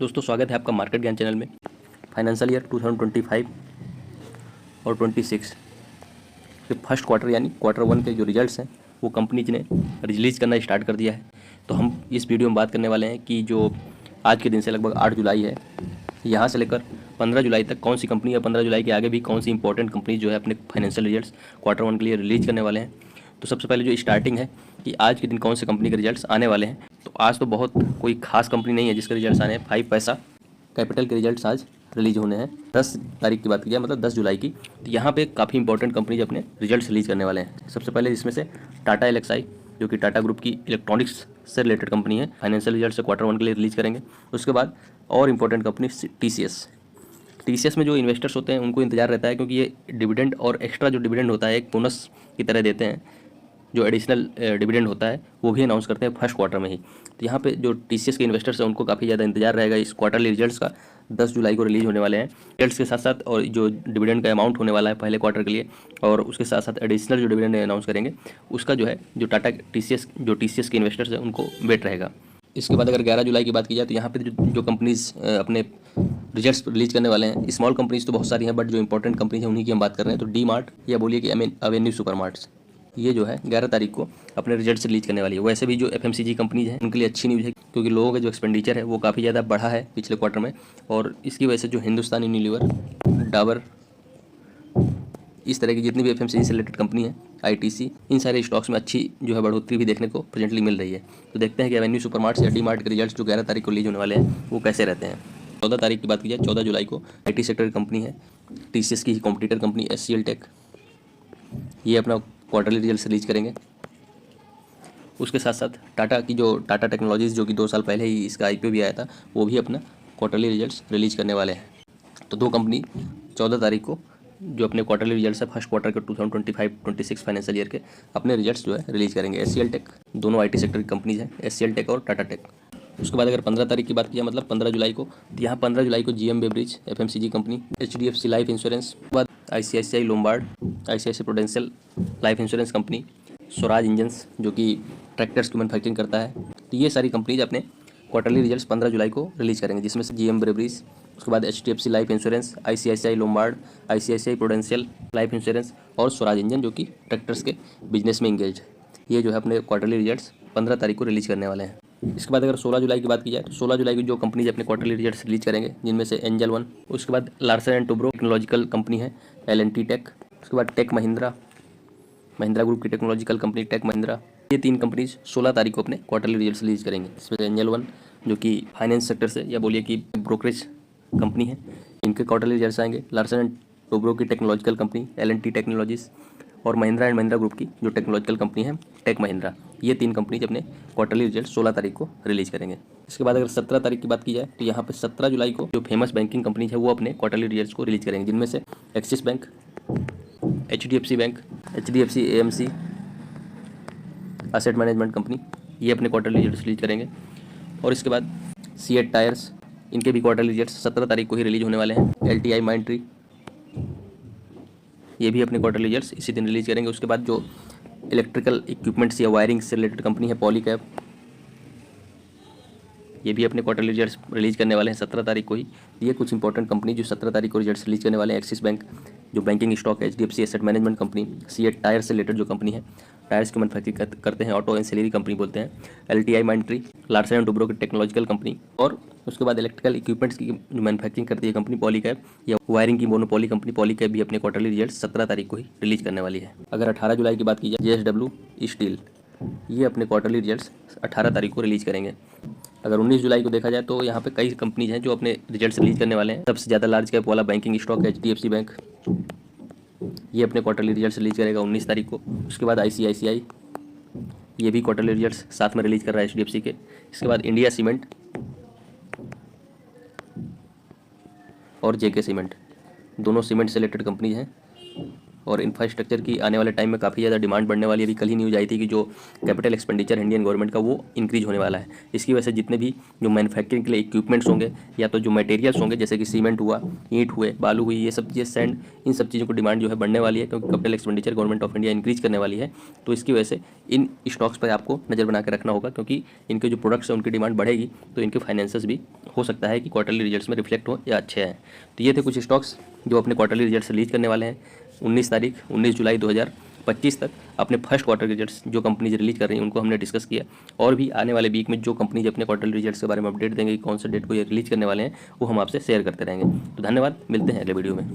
दोस्तों स्वागत है आपका मार्केट ज्ञान चैनल में। फाइनेंशियल ईयर 2025 और 26 के फर्स्ट क्वार्टर यानी क्वार्टर वन के जो रिजल्ट्स हैं वो कंपनीज ने रिलीज़ करना स्टार्ट कर दिया है। तो हम इस वीडियो में बात करने वाले हैं कि जो आज के दिन से लगभग 8 जुलाई है, यहाँ से लेकर 15 जुलाई तक कौन सी कंपनी या 15 जुलाई के आगे भी कौन सी इंपॉर्टेंट कंपनी जो है अपने फाइनेंशियल रिजल्ट्स क्वार्टर वन के लिए रिलीज़ करने वाले हैं। तो सबसे पहले जो स्टार्टिंग है कि आज के दिन कौन सी कंपनी के रिजल्ट्स आने वाले हैं। तो आज तो बहुत कोई खास कंपनी नहीं है जिसके रिजल्ट्स आने हैं। 5 पैसा कैपिटल के रिजल्ट्स आज रिलीज होने हैं 10 तारीख की बात की जाए, मतलब 10 जुलाई की। तो यहाँ पे काफ़ी इंपॉर्टेंट कंपनीज अपने रिजल्ट्स रिलीज करने वाले हैं। सबसे पहले इसमें से टाटा एलेक्साई, जो कि टाटा ग्रुप की इलेक्ट्रॉनिक्स से रिलेटेड कंपनी है, फाइनेंशियल रिजल्ट से क्वार्टर वन के लिए रिलीज करेंगे। उसके बाद और इंपॉर्टेंट कंपनी टीसीएस में जो इन्वेस्टर्स होते हैं उनको इंतजार रहता है, क्योंकि ये डिविडेंड और एक्स्ट्रा जो डिविडेंड होता है एक बोनस की तरह देते हैं। जो एडिशनल डिविडेंड होता है वो भी अनाउंस करते हैं फर्स्ट क्वार्टर में ही। तो यहाँ पे जो टीसीएस के इन्वेस्टर्स हैं उनको काफ़ी ज़्यादा इंतजार रहेगा इस क्वार्टरली रिजल्ट्स का। 10 जुलाई को रिलीज होने वाले हैं रिजल्ट्स के साथ साथ, और जो डिविडेंड का अमाउंट होने वाला है पहले क्वार्टर के लिए, और उसके साथ साथ एडिशनल जो डिविडेंड अनाउंस करेंगे उसका जो है जो टीसीएस के इन्वेस्टर्स हैं उनको वेट रहेगा। इसके बाद अगर 11 जुलाई की बात की जाए तो यहाँ पे जो कंपनीज अपने रिजल्ट्स रिलीज करने वाले हैं, स्मॉल कंपनीज तो बहुत सारी हैं, बट जो इंपॉर्टेंट कंपनीज हैं उन्हीं की हम बात कर रहे हैं। तो डी मार्ट या बोलिए कि अवेन्यू सुपरमार्ट्स, ये जो है 11 तारीख को अपने रिजल्ट्स रिलीज करने वाली है। वैसे भी जो एफएमसीजी कंपनीज हैं उनके लिए अच्छी न्यूज़ है, क्योंकि लोगों का जो एक्सपेंडिचर है वो काफ़ी ज़्यादा बढ़ा है पिछले क्वार्टर में, और इसकी वजह से जो हिंदुस्तान यूनिलीवर, डाबर, इस तरह की जितनी भी एफएमसीजी से रिलेटेड कंपनी है, आईटीसी, इन सारे स्टॉक्स में अच्छी जो है बढ़ोतरी भी देखने को प्रेजेंटली मिल रही है। तो देखते हैं कि एवेन्यू सुपरमार्ट्स या डी मार्ट के रिजल्ट्स जो 11 तारीख को रिलीज होने वाले हैं वो कैसे रहते हैं। 14 तारीख की बात की जाए, 14 जुलाई को आईटी सेक्टर की कंपनी है, टीसीएस की कॉम्पिटिटर कंपनी एचसीएल टेक, ये अपना क्वार्टरली रिजल्ट रिलीज करेंगे। उसके साथ साथ टाटा की जो टाटा टेक्नोलॉजीज़, जो कि 2 साल पहले ही इसका आईपीओ भी आया था, वो भी अपना क्वार्टरली रिजल्ट्स रिलीज करने वाले हैं। तो 2 कंपनी 14 तारीख को जो अपने क्वार्टरली रिजल्ट्स है फर्स्ट क्वार्टर के 2025-26 फाइनेंशियल ईयर के अपने रिजल्ट्स जो है रिलीज करेंगे। एचसीएल टेक, दोनों आईटी सेक्टर की कंपनीज हैं, एचसीएल टेक और टाटा टेक। उसके बाद अगर 15 तारीख की बात की जाए, मतलब 15 जुलाई को, तो यहाँ 15 जुलाई को GM beverage FMCG company, HDFC life insurance, बाद ICICI Lombard, ICICI Prudential life insurance company, Swaraj engines जो कि ट्रैक्टर्स की मैन्युफैक्चरिंग करता है। तो ये सारी कंपनीज अपने क्वार्टरली रिजल्ट्स 15 जुलाई को रिलीज करेंगे, जिसमें से जीएम ब्रेवरीज, उसके बाद HDFC life insurance, ICICI Lombard, ICICI Prudential life insurance और स्वराज इंजन जो कि ट्रैक्टर्स के बिजनेस में इंगेज है। ये जो है अपने क्वार्टरली रिजल्ट्स 15 तारीख को रिलीज करने वाले हैं। इसके बाद अगर 16 जुलाई की बात की जाए तो 16 जुलाई को जो कंपनीज अपने क्वार्टरली रिजल्ट्स रिलीज करेंगे, जिनमें से एंजल वन, उसके बाद Larsen and Toubro technological company है, एलएनटी टेक, उसके बाद टेक महिंद्रा, महिंद्रा ग्रुप की टेक्नोलॉजिकल कंपनी टेक महिंद्रा। ये 3 कंपनीज 16 तारीख को अपने क्वार्टरली रिजल्ट्स रिलीज करेंगे। इसमें से एंजल वन जो कि फाइनेंस सेक्टर से या बोलिए कि ब्रोकरेज कंपनी है, इनके क्वार्टरली रिजल्ट्स आएंगे। लार्सन एंड टुब्रो की टेक्नोलॉजिकल कंपनी एलएनटी टेक्नोलॉजीज, और महिंद्रा एंड महिंद्रा ग्रुप की जो टेक्नोलॉजिकल कंपनी है टेक महिंद्रा। ये 3 कंपनीज अपने क्वार्टरली रिजल्ट 16 तारीख को रिलीज करेंगे। इसके बाद अगर 17 तारीख की बात की जाए तो यहाँ पे 17 जुलाई को जो फेमस बैंकिंग कंपनीज है वो अपने क्वार्टरली रिजल्ट्स को रिलीज करेंगे, जिनमें से axis bank, HDFC bank, HDFC AMC asset management company, ये अपने क्वार्टरली रिजल्ट्स रिलीज करेंगे। और इसके बाद सीएट टायर्स, इनके भी क्वार्टरली रिजल्ट्स 17 तारीख को ही रिलीज होने वाले हैं। एलटीआई माइंट्री, ये भी अपने क्वार्टरली रिजल्ट्स इसी दिन रिलीज करेंगे। उसके बाद जो इलेक्ट्रिकल इक्विपमेंट्स या वायरिंग से रिलेटेड कंपनी है पॉलीकैब, ये भी अपने क्वार्टरली रिजल्ट्स रिलीज करने वाले हैं 17 तारीख को ही। ये कुछ इंपॉर्टेंट कंपनी जो 17 तारीख को रिजल्ट्स रिलीज करने वाले हैं। एक्सिस बैंक जो बैंकिंग स्टॉक है, HDFC asset management company, CEAT tyre से रिलेटेड जो कंपनी है, टायर्स की मैन्युफैक्चरिंग करते हैं, ऑटो एंसिलरी कंपनी बोलते हैं, एलटीआई माइंट्री, लार्सन एंड टुब्रो की टेक्नोलॉजिकल कंपनी, और उसके बाद इलेक्ट्रिकल इक्विपमेंट्स की जो मैन्युफैक्चरिंग करती है कंपनी पॉलीकैब, या वायरिंग की मोनोपोली कंपनी पॉलीकैब भी अपने क्वार्टरली रिजल्ट 17 तारीख को ही रिलीज करने वाली है। अगर 18 जुलाई की बात की जाए, जेएसडब्ल्यू स्टील, ये अपने क्वार्टरली रिजल्ट्स 18 तारीख को रिलीज करेंगे। अगर 19 जुलाई को देखा जाए तो यहाँ पे कई कंपनीज हैं जो अपने रिजल्ट्स रिलीज करने वाले हैं। सबसे ज़्यादा लार्ज कैप वाला बैंकिंग स्टॉक है एचडीएफसी बैंक, ये अपने क्वार्टरली रिजल्ट्स रिलीज करेगा 19 तारीख को। उसके बाद आईसीआईसीआई, ये भी क्वार्टरली रिजल्ट्स साथ में रिलीज कर रहा है एचडीएफसी के। इसके बाद इंडिया सीमेंट और जेके सीमेंट, दोनों सीमेंट से रिलेटेड कंपनीज हैं, और इंफ्रास्ट्रक्चर की आने वाले टाइम में काफ़ी ज़्यादा डिमांड बढ़ने वाली है। अभी कल ही न्यूज़ आई थी कि जो कैपिटल एक्सपेंडिचर इंडियन गवर्नमेंट का वो इंक्रीज होने वाला है। इसकी वजह से जितने भी जो मैन्युफैक्चरिंग के लिए इक्विपमेंट्स होंगे या तो जो मटेरियल्स होंगे जैसे कि सीमेंट हुआ, ईंट हुए, बालू हुई, ये सब चीज़ें, सैंड, इन सब चीज़ों को डिमांड जो है बढ़ने वाली है, क्योंकि capital expenditure government of India increase करने वाली है। तो इसकी वजह से इन स्टॉक्स पर आपको नज़र बना के रखना होगा, क्योंकि इनके जो प्रोडक्ट्स हैं उनकी डिमांड बढ़ेगी तो इनके फाइनेंसेस भी हो सकता है कि क्वार्टरली रिजल्ट्स में रिफ्लेक्ट हो या अच्छे हैं। तो ये थे कुछ स्टॉक्स जो अपने क्वार्टरली रिजल्ट्स रिलीज करने वाले हैं 19 जुलाई 2025 तक। अपने फर्स्ट क्वार्टर रिजल्ट्स जो कंपनीज रिलीज कर रही हैं उनको हमने डिस्कस किया, और भी आने वाले वीक में जो कंपनीज अपने क्वार्टरली रिजल्ट्स के बारे में अपडेट देंगे कि कौन से डेट को ये रिलीज करने वाले हैं वो हम आपसे शेयर करते रहेंगे। तो धन्यवाद, मिलते हैं अगले वीडियो में।